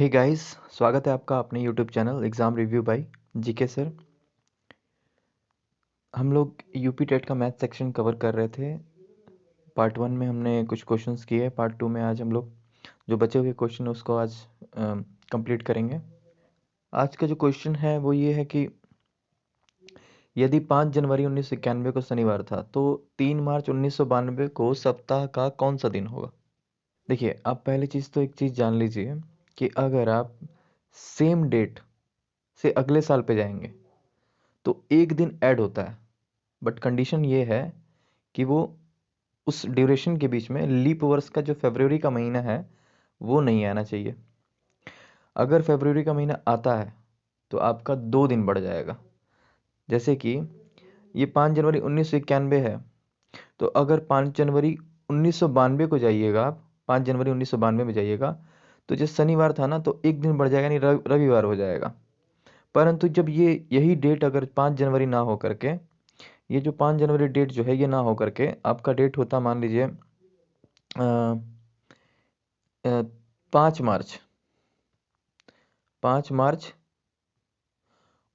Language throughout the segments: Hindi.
हे गाइस, स्वागत है आपका अपने YouTube channel exam review by GK sir. हम लोग यूपी टेट का मैथ सेक्शन कवर कर रहे थे। पार्ट 1 में हमने कुछ क्वेश्चंस किए। पार्ट 2 में आज हम लोग जो बचे हुए क्वेश्चन है उसको आज कंप्लीट करेंगे। आज का जो क्वेश्चन है वो ये है कि यदि 5 जनवरी 1991 को शनिवार था तो 3 मार्च 1992 को सप्ताह का कौन सा दिन होगा। देखिए, आप पहली चीज़ तो एक चीज़ जान लीजिए कि अगर आप सेम डेट से अगले साल पे जाएंगे तो एक दिन ऐड होता है, बट कंडीशन ये है कि वो उस ड्यूरेशन के बीच में लीप वर्ष का जो फरवरी का महीना है वो नहीं आना चाहिए। अगर फरवरी का महीना आता है तो आपका 2 दिन बढ़ जाएगा। जैसे कि ये 5 जनवरी 1991 है, तो अगर 5 जनवरी 1992 को जाइएगा, आप 5 जनवरी 1992 में जाइएगा तो जो शनिवार था ना तो एक दिन बढ़ जाएगा, यानी रविवार हो जाएगा। परंतु जब यही डेट अगर 5 जनवरी ना हो करके, ये जो 5 जनवरी डेट जो है ये ना हो करके आपका डेट होता, मान लीजिए 5 मार्च 5 मार्च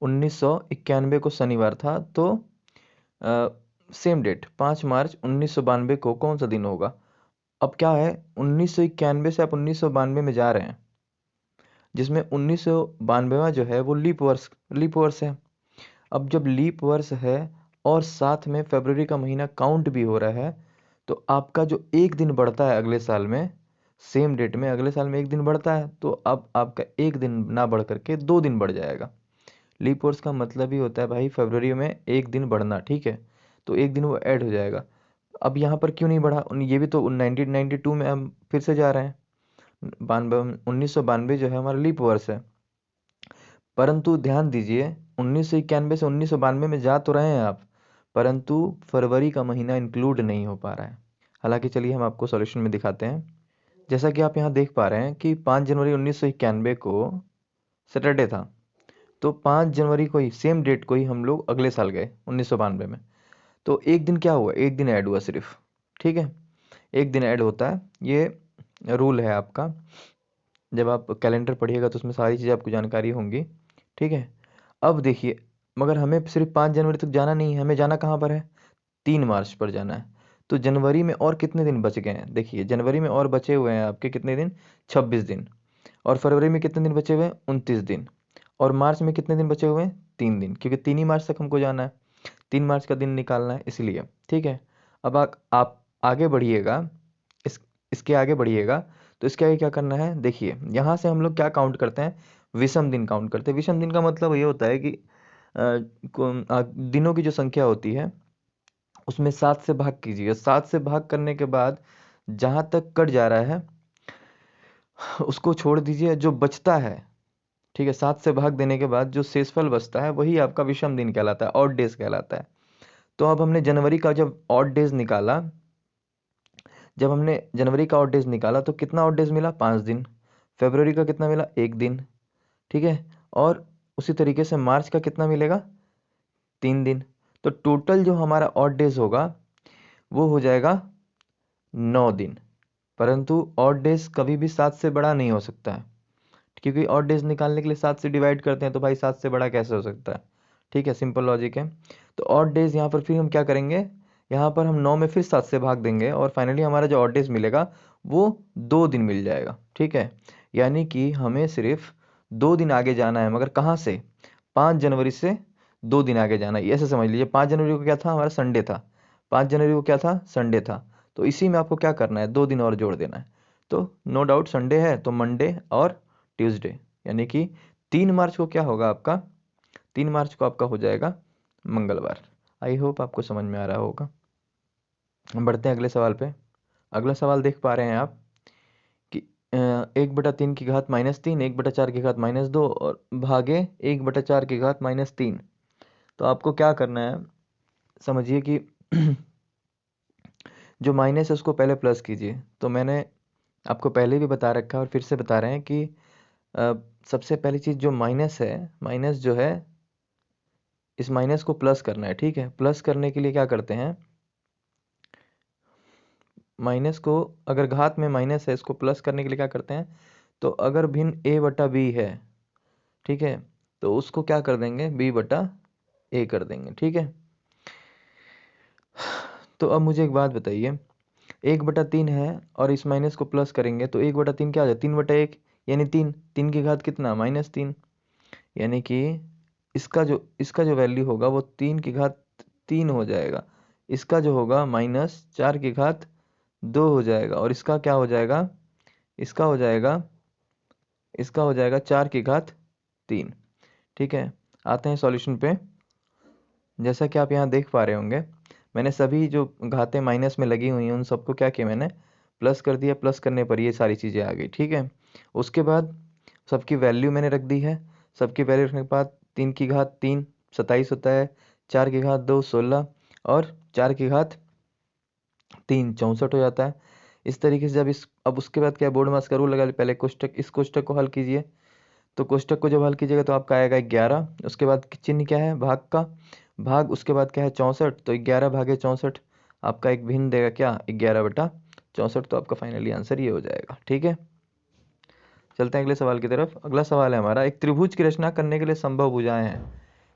1991 को शनिवार था, तो सेम डेट 5 मार्च 1992 को कौन सा दिन होगा। अब क्या है, 1991 से आप 1992 में जा रहे हैं, जिसमें 1992वां जो है वो लीप वर्ष है। अब जब लीप वर्ष है और साथ में फरवरी का महीना काउंट भी हो रहा है, तो आपका जो एक दिन बढ़ता है अगले साल में, सेम डेट में अगले साल में एक दिन बढ़ता है, तो अब आपका एक दिन ना बढ़ करके 2 दिन बढ़ जाएगा। लीप वर्ष का मतलब ही होता है भाई फरवरी में एक दिन बढ़ना, ठीक है, तो एक दिन वो ऐड हो जाएगा। अब यहाँ पर क्यों नहीं बढ़ा, ये भी तो 1992 में हम फिर से जा रहे हैं। 1992 जो है हमारा लीप वर्ष है, परंतु ध्यान दीजिए 1991 से 1992 में जा तो रहे हैं आप, परंतु फरवरी का महीना इंक्लूड नहीं हो पा रहा है। हालांकि चलिए हम आपको सॉल्यूशन में दिखाते हैं। जैसा कि आप यहाँ देख पा रहे हैं कि 5 जनवरी 1991 को सैटरडे था, तो 5 जनवरी को ही सेम डेट को ही हम लोग अगले साल गए 1992 में, तो एक दिन क्या हुआ, एक दिन ऐड हुआ सिर्फ, ठीक है, एक दिन ऐड होता है, ये रूल है आपका। जब आप कैलेंडर पढ़िएगा तो उसमें सारी चीज़ें आपको जानकारी होंगी, ठीक है। अब देखिए, मगर हमें सिर्फ 5 जनवरी तक जाना नहीं है, हमें जाना कहाँ पर है, 3 मार्च पर जाना है। तो जनवरी में और कितने दिन बच गए हैं, देखिए जनवरी में और बचे हुए हैं आपके कितने दिन, 26 दिन। और फरवरी में कितने दिन बचे हुए हैं, 29 दिन। और मार्च में कितने दिन बचे हुए हैं, 3 दिन, क्योंकि 3 ही मार्च तक हमको जाना है, 3 मार्च का दिन निकालना है इसलिए, ठीक है। अब आप आगे बढ़िएगा, इस इसके आगे बढ़िएगा, तो इसके आगे क्या करना है, देखिए यहाँ से हम लोग क्या काउंट करते हैं, विषम दिन काउंट करते हैं। विषम दिन का मतलब ये होता है कि दिनों की जो संख्या होती है उसमें 7 से भाग कीजिए, 7 से भाग करने के बाद जहाँ तक कट जा रहा है उसको छोड़ दीजिए, जो बचता है, ठीक है, 7 से भाग देने के बाद जो शेषफल बचता है वही आपका विषम दिन कहलाता है, ऑड डेज कहलाता है। तो अब हमने जनवरी का जब ऑड डेज निकाला, जब हमने जनवरी का ऑड डेज निकाला तो कितना ऑड डेज मिला, 5 दिन। फरवरी का कितना मिला, 1 दिन, ठीक है। और उसी तरीके से मार्च का कितना मिलेगा, 3 दिन। तो टोटल जो हमारा ऑड डेज होगा वो हो जाएगा 9 दिन। परंतु ऑड डेज कभी भी 7 से बड़ा नहीं हो सकता है, क्योंकि ऑड डेज निकालने के लिए 7 से डिवाइड करते हैं, तो भाई 7 से बड़ा कैसे हो सकता है, ठीक है, सिंपल लॉजिक है। तो ऑड डेज यहाँ पर फिर हम क्या करेंगे, यहाँ पर हम 9 में फिर 7 से भाग देंगे और फाइनली हमारा जो ऑड डेज मिलेगा वो 2 दिन मिल जाएगा, ठीक है। यानी कि हमें सिर्फ 2 दिन आगे जाना है, मगर कहाँ से, 5 जनवरी से 2 दिन आगे जाना है। ऐसे समझ लीजिए 5 जनवरी को क्या था, हमारा संडे था, 5 जनवरी को क्या था, संडे था, तो इसी में आपको क्या करना है, 2 दिन और जोड़ देना है। तो नो डाउट संडे है तो मंडे और ट्यूसडे, यानी कि 3 मार्च को क्या होगा आपका, 3 मार्च को आपका हो जाएगा मंगलवार। आई होप आपको समझ में आ रहा होगा। हम बढ़ते हैं अगले सवाल पे। अगला सवाल देख पा रहे हैं आप कि 1/3 की घात -3, 1/4 की घात -2 और भागे 1/4 की घात -3। तो आपको क्या करना है, समझिए कि जो माइनस है उसको पहले प्लस कीजिए। तो मैंने आपको पहले भी बता रखा है और फिर से बता रहे हैं कि अ, सबसे पहली चीज़ जो माइनस है, माइनस जो है इस माइनस को प्लस करना है, ठीक है। प्लस करने के लिए क्या करते हैं, माइनस को, अगर घात में माइनस है इसको प्लस करने के लिए क्या करते हैं, तो अगर भिन्न a बटा b है, ठीक है, तो उसको क्या कर देंगे, b बटा a कर देंगे, ठीक है। तो अब मुझे एक बात बताइए, 1/3 है और इस माइनस को प्लस करेंगे तो 1/3 क्या आ जाए, 3/1, यानी 3, 3 की घात कितना, -3, यानी कि इसका जो वैल्यू होगा वो 3 की घात 3 हो जाएगा, इसका जो होगा -4 की घात 2 हो जाएगा, और इसका क्या हो जाएगा, इसका हो जाएगा 4 की घात 3, ठीक है। आते हैं सॉल्यूशन पे। जैसा कि आप यहाँ देख पा रहे होंगे, मैंने सभी जो घातें माइनस में लगी हुई हैं उन सबको क्या किया, मैंने प्लस कर दिया, प्लस करने पर ये सारी चीज़ें आ गई, ठीक है। उसके बाद सबकी वैल्यू मैंने रख दी है, सबकी वैल्यू रखने के बाद 3 की घात 3 27 होता है, 4 की घात 2 16, और 4 की घात 3 64 हो जाता है। इस तरीके से जब अब उसके बाद क्या, बोर्ड मास का रूल लगा, पहले कोष्टक, इस कोष्टक को हल कीजिए, तो कोष्टक को जब हल कीजिएगा तो आपका आएगा 11, उसके बाद चिन्ह क्या है, भाग का, भाग, उसके बाद क्या है 64, तो 11 भागे 64 आपका एक भिन्न देगा क्या, 11/64, तो आपका फाइनली आंसर ये हो जाएगा, ठीक है। चलते हैं अगले सवाल की तरफ। अगला सवाल है हमारा, एक त्रिभुज की रचना करने के लिए संभव भुजाएं हैं।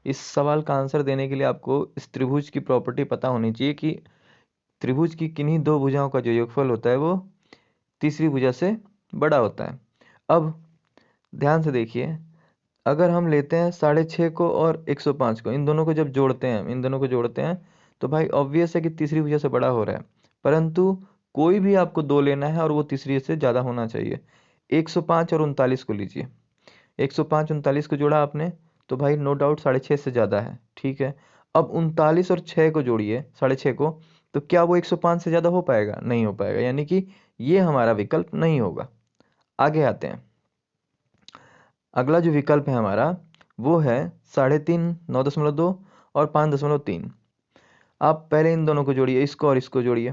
इस सवाल का आंसर देने के लिए आपको इस त्रिभुज की प्रॉपर्टी पता होनी चाहिए कि त्रिभुज की किन्हीं दो भुजाओं का जो योगफल होता है वो तीसरी भुजा से बड़ा होता है। अब ध्यान से देखिए, अगर हम लेते हैं 6.5 को और 105 को, इन दोनों को जब जोड़ते हैं, इन दोनों को जोड़ते हैं, तो भाई ऑब्वियस है कि तीसरी भुजा से बड़ा हो रहा है, परंतु कोई भी आपको दो लेना है और वो तीसरी से ज़्यादा होना चाहिए। 105 और 39 को लीजिए, 105 39 को जोड़ा आपने, तो भाई नो डाउट 6.5 से ज़्यादा है, ठीक है। अब 39 और 6 को जोड़िए, 6.5 को, तो क्या वो 105 से ज़्यादा हो पाएगा, नहीं हो पाएगा, यानी कि ये हमारा विकल्प नहीं होगा। आगे आते हैं, अगला जो विकल्प है हमारा वो है 3.5 9.2 और 5.3। आप पहले इन दोनों को जोड़िए, इसको और इसको जोड़िए,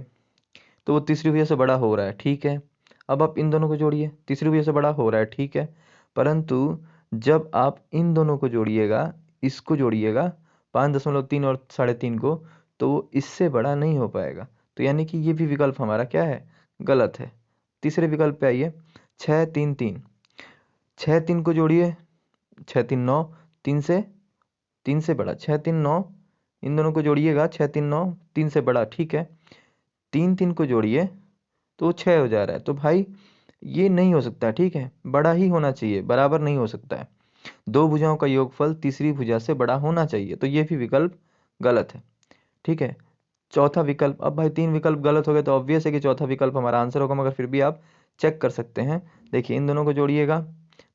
तो वो तीसरी भुजा से बड़ा हो रहा है, ठीक है। अब आप इन दोनों को जोड़िए, तीसरी भुजा से बड़ा हो रहा है, ठीक है, परंतु जब आप इन दोनों को जोड़िएगा, इसको जोड़िएगा 5.3 और 3.5 को, तो वो इससे बड़ा नहीं हो पाएगा, तो यानी कि ये भी विकल्प हमारा क्या है, गलत है। तीसरे विकल्प पे आइए, 6 3 3, 6 3 को जोड़िए, 6 3 9, 3 से बड़ा, 6 3 9, इन दोनों को जोड़िएगा, 6 3 9, 3 से बड़ा, ठीक है। 3 3 को जोड़िए तो 6 हो जा रहा है, तो भाई ये नहीं हो सकता, ठीक है, बड़ा ही होना चाहिए, बराबर नहीं हो सकता है। दो भुजाओं का योगफल तीसरी भुजा से बड़ा होना चाहिए, तो ये भी विकल्प गलत है, ठीक है। चौथा विकल्प, अब भाई 3 विकल्प गलत हो गए तो ऑब्वियस है कि चौथा विकल्प हमारा आंसर होगा, मगर फिर भी आप चेक कर सकते हैं। देखिए इन दोनों को जोड़िएगा,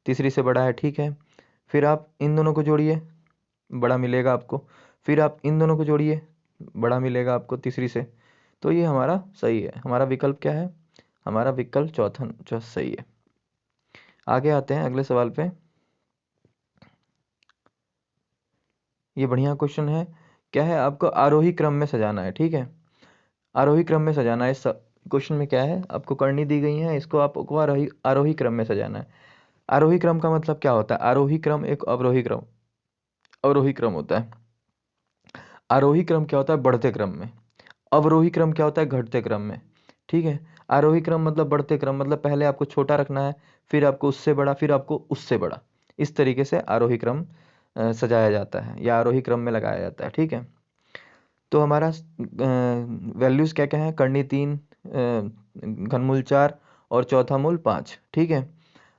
तीसरी से बड़ा है, ठीक है, फिर आप इन दोनों को जोड़िए, बड़ा मिलेगा आपको, फिर आप इन दोनों को जोड़िए, बड़ा मिलेगा आपको तीसरी से, तो ये हमारा सही है। हमारा विकल्प क्या है, हमारा विकल्प चौथा जो सही है। आगे आते हैं अगले सवाल पे। ये बढ़िया क्वेश्चन है, क्या है, आपको आरोही क्रम में सजाना है, ठीक है, आरोही क्रम में सजाना है। इस क्वेश्चन में क्या है, आपको करनी दी गई है, इसको आपको आरोही आरोही क्रम में सजाना है। आरोही क्रम का मतलब क्या होता है, आरोही क्रम एक अवरोही क्रम होता है। आरोही क्रम क्या होता है, बढ़ते क्रम में। अवरोही क्रम क्या होता है, घटते क्रम में, ठीक है। आरोही क्रम मतलब बढ़ते क्रम, मतलब पहले आपको छोटा रखना है, फिर आपको उससे बड़ा, फिर आपको उससे बड़ा, इस तरीके से आरोही क्रम सजाया जाता है या आरोही क्रम में लगाया जाता है, ठीक है। तो हमारा वैल्यूज क्या क्या है, करनी 3, घनमूल 4 और चौथा मूल 5, ठीक है।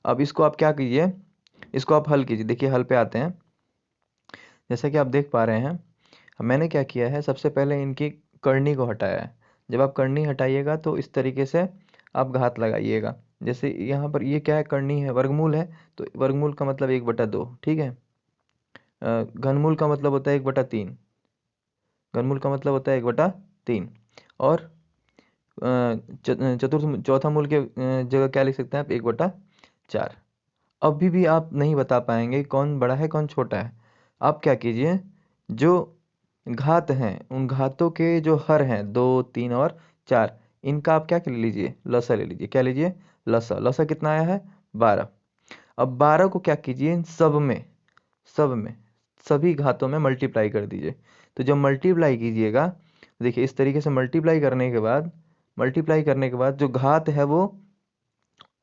अब इसको आप क्या कीजिए, इसको आप हल कीजिए। देखिए हल पे आते हैं, जैसा कि आप देख पा रहे हैं, मैंने क्या किया है, सबसे पहले इनकी करनी को हटाया है। जब आप करनी हटाइएगा तो इस तरीके से आप घात लगाइएगा। जैसे यहाँ पर ये क्या है, करनी है, वर्गमूल है, तो वर्गमूल का मतलब 1/2, ठीक है। घनमूल का मतलब होता है 1/3, घनमूल का मतलब होता है 1/3, और चतुर्थ चौथा मूल के जगह क्या लिख सकते हैं आप, 1/4। अभी भी आप नहीं बता पाएंगे कौन बड़ा है कौन छोटा है। आप क्या कीजिए, जो घात हैं उन घातों के जो हर हैं 2 3 और 4, इनका आप क्या ले लीजिए, लसा ले लीजिए। क्या लीजिए, लसा। लसा कितना आया है, 12। अब 12 को क्या कीजिए, इन सब में सभी घातों में मल्टीप्लाई कर दीजिए। तो जब मल्टीप्लाई कीजिएगा, देखिए इस तरीके से मल्टीप्लाई करने के बाद जो घात है वो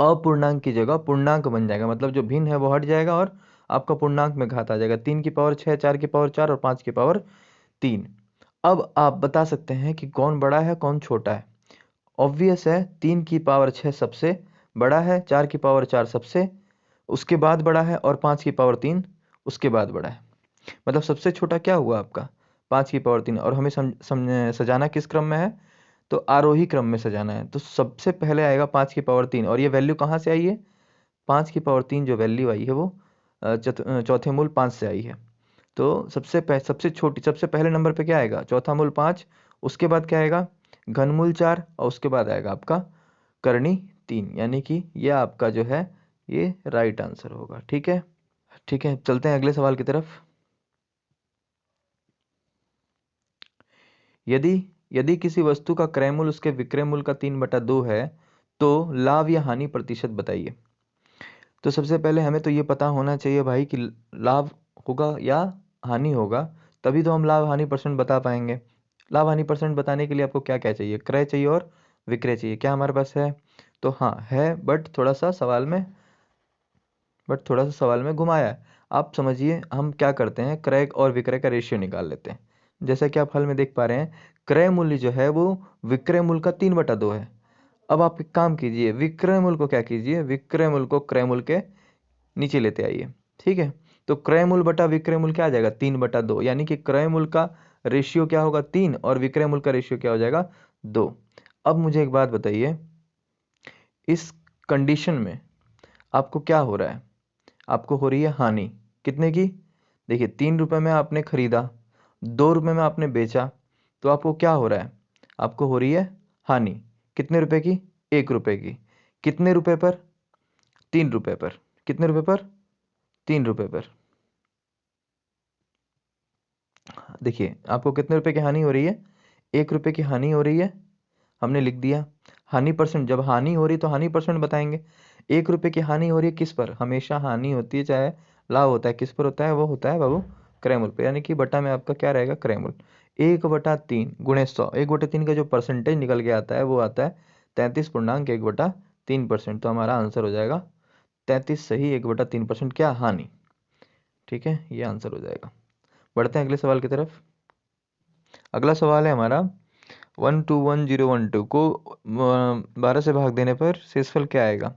अपूर्णांक की जगह पूर्णांक बन जाएगा, मतलब जो भिन्न है वो हट जाएगा और आपका पूर्णांक में घात आ जाएगा। 3 की पावर 6, 4 की पावर 4 और 5 की पावर 3। अब आप बता सकते हैं कि कौन बड़ा है कौन छोटा है। ऑब्वियस है, 3 की पावर 6 सबसे बड़ा है, 4 की पावर 4 सबसे उसके बाद बड़ा है और 5 की पावर 3 उसके बाद बड़ा है। मतलब सबसे छोटा क्या हुआ आपका 5 की पावर 3। और हमें सजाना किस क्रम में है, तो आरोही क्रम में सजाना है। तो सबसे पहले आएगा 5 की पावर 3 और ये वैल्यू कहाँ से आई है, 5 की पावर 3 जो वैल्यू आई है वो चौथे मूल 5 से आई है। तो सबसे पहले नंबर पे क्या आएगा, चौथा मूल 5, उसके बाद क्या आएगा घनमूल 4 और उसके बाद आएगा आपका करनी 3, यानी कि ये आपका जो है ये राइट आंसर होगा। ठीक है, ठीक है, चलते हैं अगले सवाल की तरफ। यदि यदि किसी वस्तु का क्रय मूल्य उसके विक्रय मूल्य का 3/2 है तो लाभ या हानि प्रतिशत बताइए। तो सबसे पहले हमें तो ये पता होना चाहिए भाई कि लाभ होगा या हानि होगा, तभी तो हम लाभ हानि परसेंट बता पाएंगे। लाभ हानि परसेंट बताने के लिए आपको क्या क्या चाहिए, क्रय चाहिए और विक्रय चाहिए। क्या हमारे पास है, तो हाँ है, बट थोड़ा सा सवाल में घुमाया है। आप समझिए, हम क्या करते हैं, क्रय और विक्रय का रेशियो निकाल लेते हैं। जैसा कि आप हल में देख पा रहे हैं, क्रय मूल्य जो है वो विक्रय मूल्य का 3/2 है। अब आप एक काम कीजिए, विक्रय मूल्य को क्या कीजिए, विक्रय मूल्य को क्रय मूल्य के नीचे लेते आइए। ठीक है, तो क्रय मूल्य बटा विक्रय मूल्य क्या आ जाएगा 3/2, यानी कि क्रय मूल्य का रेशियो क्या होगा 3 और विक्रय मूल्य का रेशियो क्या हो जाएगा 2। अब मुझे एक बात बताइए, इस कंडीशन में आपको क्या हो रहा है, आपको हो रही है हानि कितने की। देखिए 3 रुपए में आपने खरीदा, 2 रुपए में आपने बेचा, तो आपको क्या हो रहा है, आपको हो रही है हानि। कितने रुपए की, 1 रुपए की। कितने रुपए पर, 3 रुपए पर। कितने रुपए पर, 3 रुपए पर। देखिए आपको कितने रुपए की हानि हो रही है, 1 रुपए की हानि हो रही है। हमने लिख दिया हानि परसेंट, जब हानि हो रही तो हानि परसेंट बताएंगे। 1 रुपए की हानि हो रही है किस पर, हमेशा हानि होती है चाहे लाभ होता है किस पर होता है, वो होता है बाबू क्रय मूल्य पे, यानी कि बटा में आपका क्या रहेगा क्रय मूल्य। 1/3 गुणे 100, 1/3 का जो परसेंटेज निकल के आता है वो आता है 33.1/3%। तो हमारा आंसर हो जाएगा 33 सही, 1/3% क्या हानि। ठीक है, ये आंसर हो जाएगा। बढ़ते हैं अगले सवाल की तरफ। अगला सवाल है हमारा 121012 को 12 से भाग देने पर शेषफल क्या आएगा।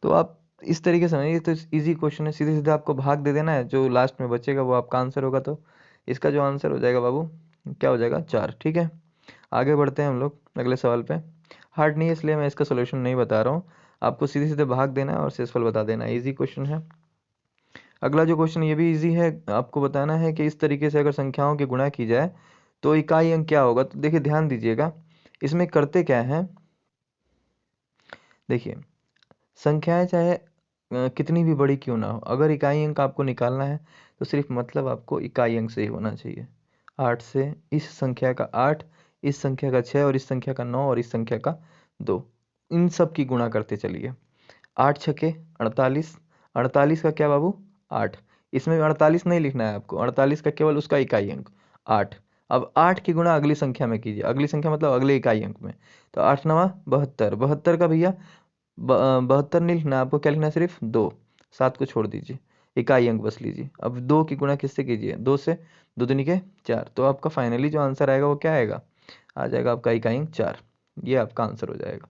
तो आप इस तरीके से समझिए, तो इजी क्वेश्चन है, सीधे सीधे आपको भाग दे देना है, जो लास्ट में बचेगा वो आपका आंसर होगा। तो इसका जो आंसर हो जाएगा बाबू क्या हो जाएगा 4। ठीक है, आगे बढ़ते हैं हम लोग अगले सवाल पे। हार्ड नहीं है इसलिए मैं इसका सोल्यूशन नहीं बता रहा हूँ, आपको सीधे सीधे भाग देना है और शेषफल बता देना है, ईजी क्वेश्चन है। अगला जो क्वेश्चन ये भी इजी है, आपको बताना है कि इस तरीके से अगर संख्याओं की गुणा की जाए तो इकाई अंक क्या होगा। तो देखिए ध्यान दीजिएगा, इसमें करते क्या है, देखिए संख्याएं चाहे कितनी भी बड़ी क्यों ना हो, अगर इकाई अंक आपको निकालना है तो सिर्फ मतलब आपको इकाई अंक से ही होना चाहिए। 8 से इस संख्या का 8, इस संख्या का 6 और इस संख्या का 9 और इस संख्या का 2, इन सब की गुणा करते चलिए। 8 छके 48, 48 का क्या बाबू 8। इसमें 48 नहीं लिखना है आपको, 48 का केवल उसका इकाई अंक 8। अब 8 की गुणा अगली संख्या में कीजिए, अगली संख्या मतलब अगले इकाई अंक में। तो 8 9 72, 72 का भैया 72 नहीं लिखना है आपको, क्या लिखना है सिर्फ 2, 7 को छोड़ दीजिए, इकाई अंक बस लीजिए। अब 2 की गुणा किससे कीजिए, 2 से, 2 दूनी के 4। तो आपका फाइनली जो आंसर आएगा वो क्या आएगा, आ जाएगा आपका इकाई अंक 4। ये आपका आंसर हो जाएगा।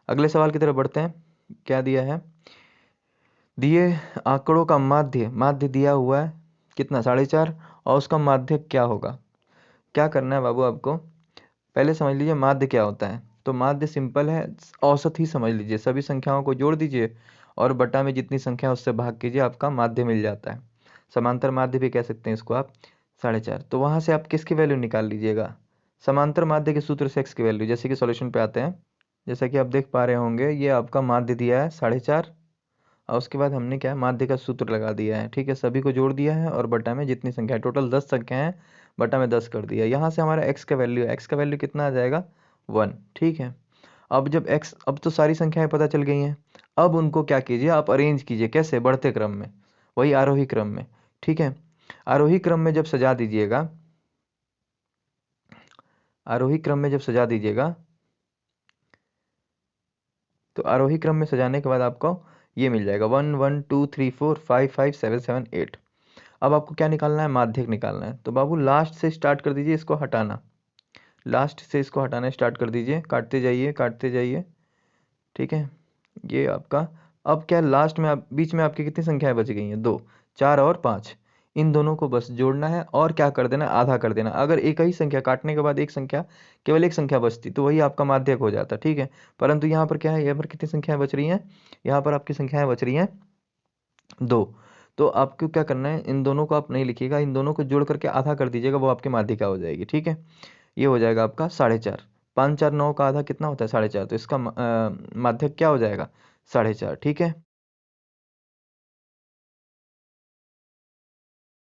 अगले सवाल की तरफ बढ़ते हैं। क्या दिया है, दिए आंकड़ों का माध्य, माध्य दिया हुआ है कितना 4.5, और उसका माध्य क्या होगा। क्या करना है बाबू आपको, पहले समझ लीजिए माध्य क्या होता है। तो माध्य सिंपल है, औसत ही समझ लीजिए, सभी संख्याओं को जोड़ दीजिए और बटा में जितनी संख्या है उससे भाग कीजिए, आपका माध्य मिल जाता है। समांतर माध्य भी कह सकते हैं इसको आप, 4.5। तो वहां से आप किसकी वैल्यू निकाल लीजिएगा, समांतर माध्य के सूत्र से x की वैल्यू। जैसे कि सॉल्यूशन पे आते हैं, जैसा कि आप देख पा रहे होंगे ये आपका माध्य दिया है 4.5, और उसके बाद हमने क्या माध्य का सूत्र लगा दिया है। ठीक है, सभी को जोड़ दिया है और बटा में जितनी संख्या है, टोटल 10 संख्या है, बटा में 10 कर दिया। यहाँ से हमारा x का वैल्यू, x का वैल्यू कितना आ जाएगा 1। ठीक है, अब जब x, अब तो सारी संख्याएं पता चल गई हैं, अब उनको क्या कीजिए आप अरेंज कीजिए, कैसे, बढ़ते क्रम में, वही आरोही क्रम में। ठीक है, आरोही क्रम में जब सजा दीजिएगा, आरोही क्रम में जब सजा दीजिएगा तो आरोही क्रम में सजाने के बाद आपको ये मिल जाएगा 1 1 2 3 4 5 5 7 7 8। अब आपको क्या निकालना है, माध्यक निकालना है। तो बाबू लास्ट से स्टार्ट कर दीजिए इसको हटाना, लास्ट से इसको हटाना स्टार्ट कर दीजिए, काटते जाइए काटते जाइए, ठीक है। ये आपका अब क्या लास्ट में आप बीच में आपकी कितनी संख्याएं बच गई हैं, 2 4 और 5। इन दोनों को बस जोड़ना है और क्या कर देना, आधा कर देना। अगर एक ही संख्या काटने के बाद एक संख्या, केवल एक संख्या बचती तो वही आपका माध्यक हो जाता, ठीक है। परंतु यहाँ पर क्या है, यहाँ पर कितनी संख्याएं बच रही हैं, यहाँ पर आपकी संख्याएं बच रही हैं 2। तो आपको क्या करना है, इन दोनों को आप नहीं लिखिएगा, इन दोनों को जोड़ करके आधा कर दीजिएगा, वो आपकी माध्यिका हो जाएगी, ठीक है। ये हो जाएगा आपका 4.5। 5 4 9 का आधा कितना होता है, 4.5। तो इसका माध्यक क्या हो जाएगा, 4.5, ठीक है।